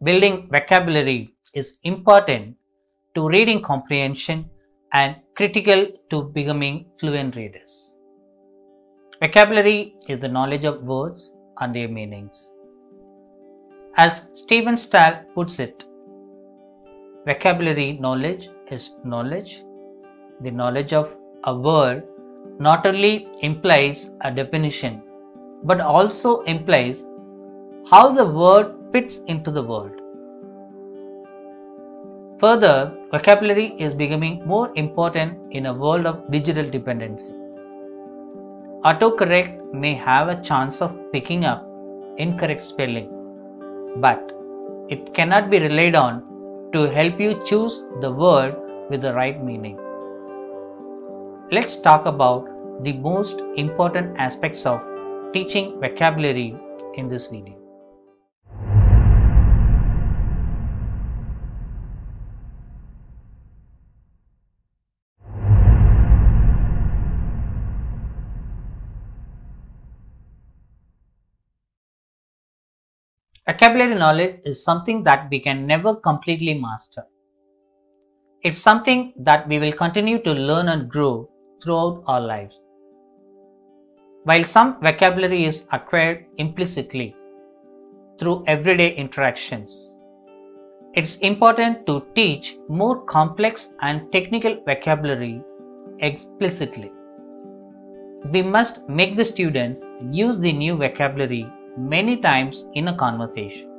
Building vocabulary is important to reading comprehension and critical to becoming fluent readers. Vocabulary is the knowledge of words and their meanings. As Stephen Stahl puts it, vocabulary knowledge is knowledge. The knowledge of a word not only implies a definition but also implies how the word fits into the world. Further, vocabulary is becoming more important in a world of digital dependency. Autocorrect may have a chance of picking up incorrect spelling, but it cannot be relied on to help you choose the word with the right meaning. Let's talk about the most important aspects of teaching vocabulary in this video. Vocabulary knowledge is something that we can never completely master. It's something that we will continue to learn and grow throughout our lives. While some vocabulary is acquired implicitly through everyday interactions, it's important to teach more complex and technical vocabulary explicitly. We must make the students use the new vocabulary many times in a conversation.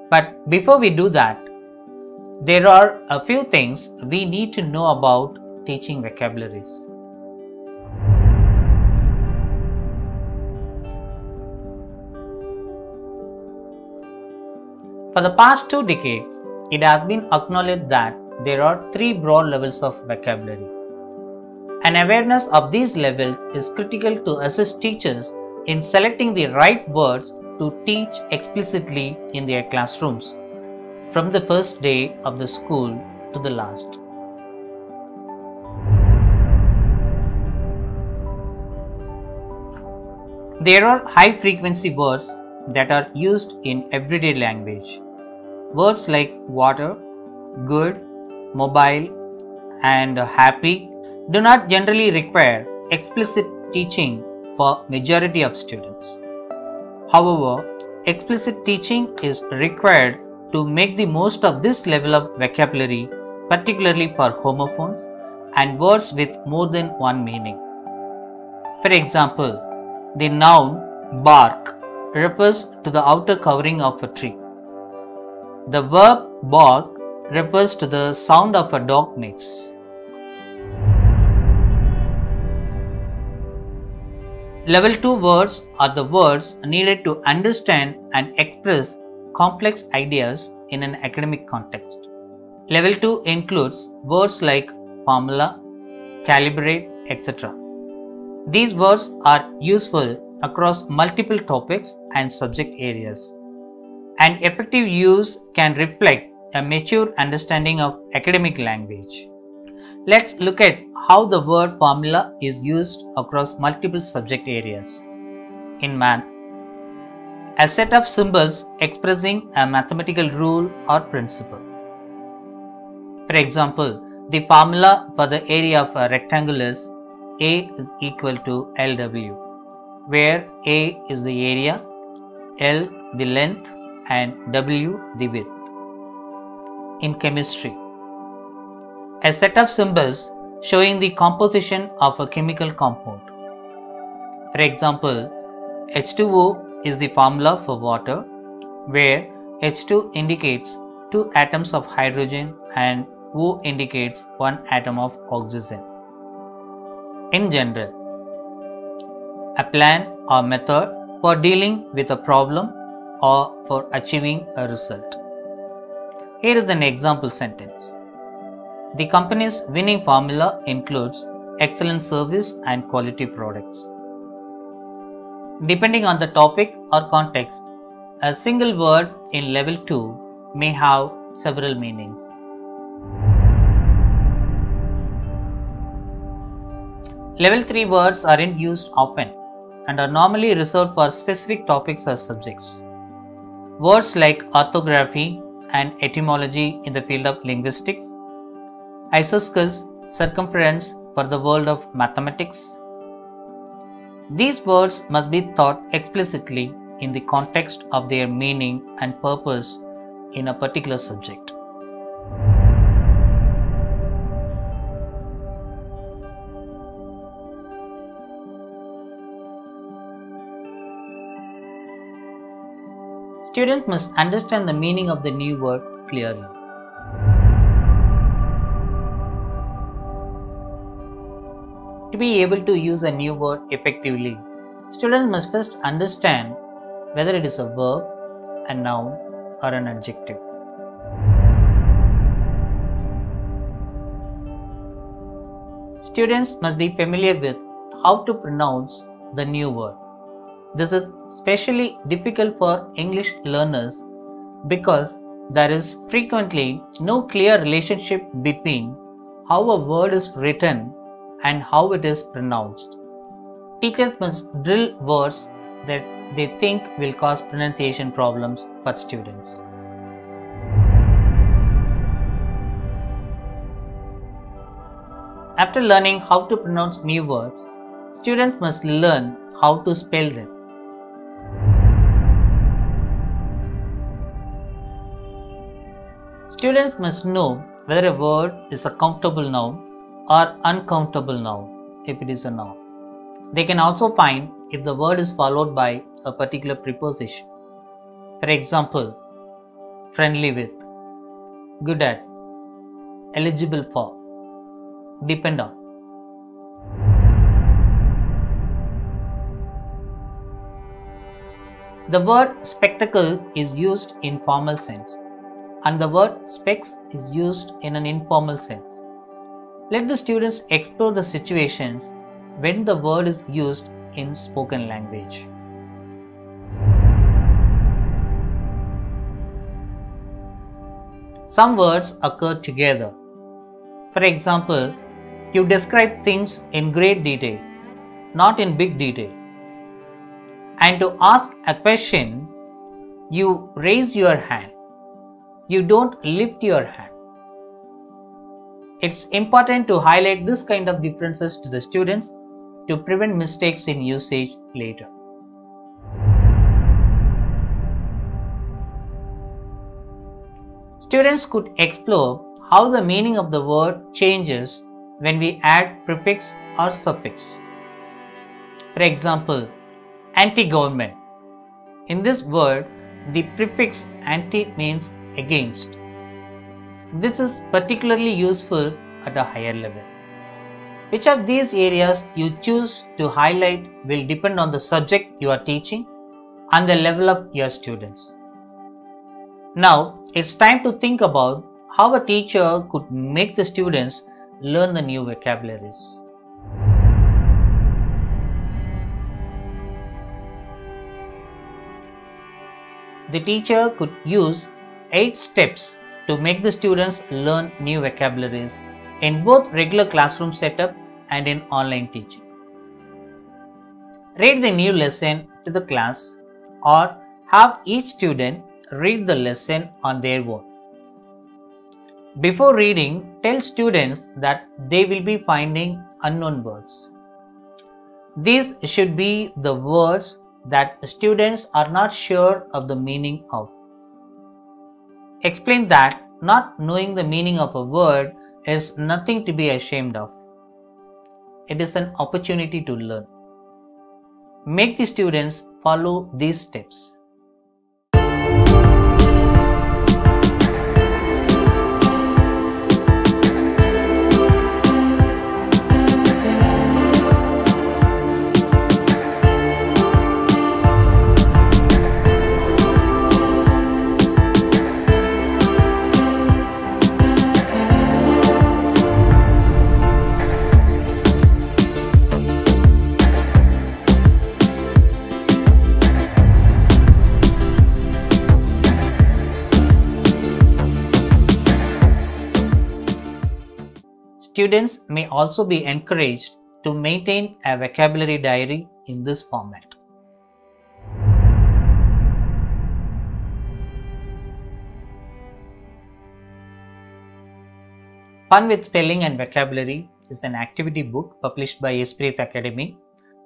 But before we do that, there are a few things we need to know about teaching vocabularies. For the past 2 decades, it has been acknowledged that there are 3 broad levels of vocabulary. An awareness of these levels is critical to assist teachers in selecting the right words to teach explicitly in their classrooms, from the first day of the school to the last. There are high-frequency words that are used in everyday language. Words like water, good, mobile, and happy do not generally require explicit teaching for majority of students. However, explicit teaching is required to make the most of this level of vocabulary, particularly for homophones and words with more than one meaning. For example, the noun bark refers to the outer covering of a tree. The verb bark refers to the sound of a dog makes. Level 2 words are the words needed to understand and express complex ideas in an academic context. Level 2 includes words like formula, calibrate, etc. These words are useful across multiple topics and subject areas, and effective use can reflect a mature understanding of academic language. Let's look at how the word formula is used across multiple subject areas. In math, a set of symbols expressing a mathematical rule or principle. For example, the formula for the area of a rectangle is A is equal to LW, where A is the area, L the length, and W the width. In chemistry, a set of symbols showing the composition of a chemical compound. For example, H2O is the formula for water, where H2 indicates 2 atoms of hydrogen and O indicates 1 atom of oxygen. In general, a plan or method for dealing with a problem or for achieving a result. Here is an example sentence. The company's winning formula includes excellent service and quality products. Depending on the topic or context, a single word in level 2 may have several meanings. Level 3 words aren't used often and are normally reserved for specific topics or subjects. words like orthography and etymology in the field of linguistics, isosceles, circumference for the world of mathematics. These words must be taught explicitly in the context of their meaning and purpose in a particular subject. Students must understand the meaning of the new word clearly. To be able to use a new word effectively, students must first understand whether it is a verb, a noun, or an adjective. Students must be familiar with how to pronounce the new word. This is especially difficult for English learners because there is frequently no clear relationship between how a word is written and how it is pronounced. Teachers must drill words that they think will cause pronunciation problems for students. After learning how to pronounce new words, students must learn how to spell them. Students must know whether a word is a countable noun or uncountable noun if it is a noun. They can also find if the word is followed by a particular preposition. For example, friendly with, good at, eligible for, depend on. The word spectacle is used in formal sense and the word specs is used in an informal sense. Let the students explore the situations when the word is used in spoken language. Some words occur together. For example, you describe things in great detail, not in big detail. And to ask a question, you raise your hand. You don't lift your hand. It's important to highlight this kind of differences to the students to prevent mistakes in usage later. Students could explore how the meaning of the word changes when we add prefix or suffix. For example, anti-government. In this word, the prefix anti means against. This is particularly useful at a higher level. Which of these areas you choose to highlight will depend on the subject you are teaching and the level of your students. Now, it's time to think about how a teacher could make the students learn the new vocabularies. The teacher could use 8 steps to make the students learn new vocabularies in both regular classroom setup and in online teaching. Read the new lesson to the class or have each student read the lesson on their own. Before reading, tell students that they will be finding unknown words. These should be the words that students are not sure of the meaning of. Explain that not knowing the meaning of a word is nothing to be ashamed of. It is an opportunity to learn. Make the students follow these steps. Students may also be encouraged to maintain a vocabulary diary in this format. Fun with Spelling and Vocabulary is an activity book published by Esprit Academy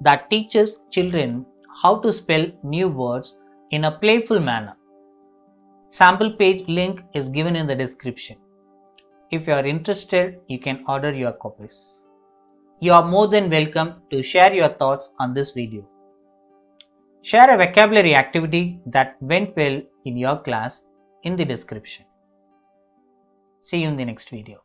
that teaches children how to spell new words in a playful manner. Sample page link is given in the description. If you are interested, you can order your copies. You are more than welcome to share your thoughts on this video. Share a vocabulary activity that went well in your class in the description. See you in the next video.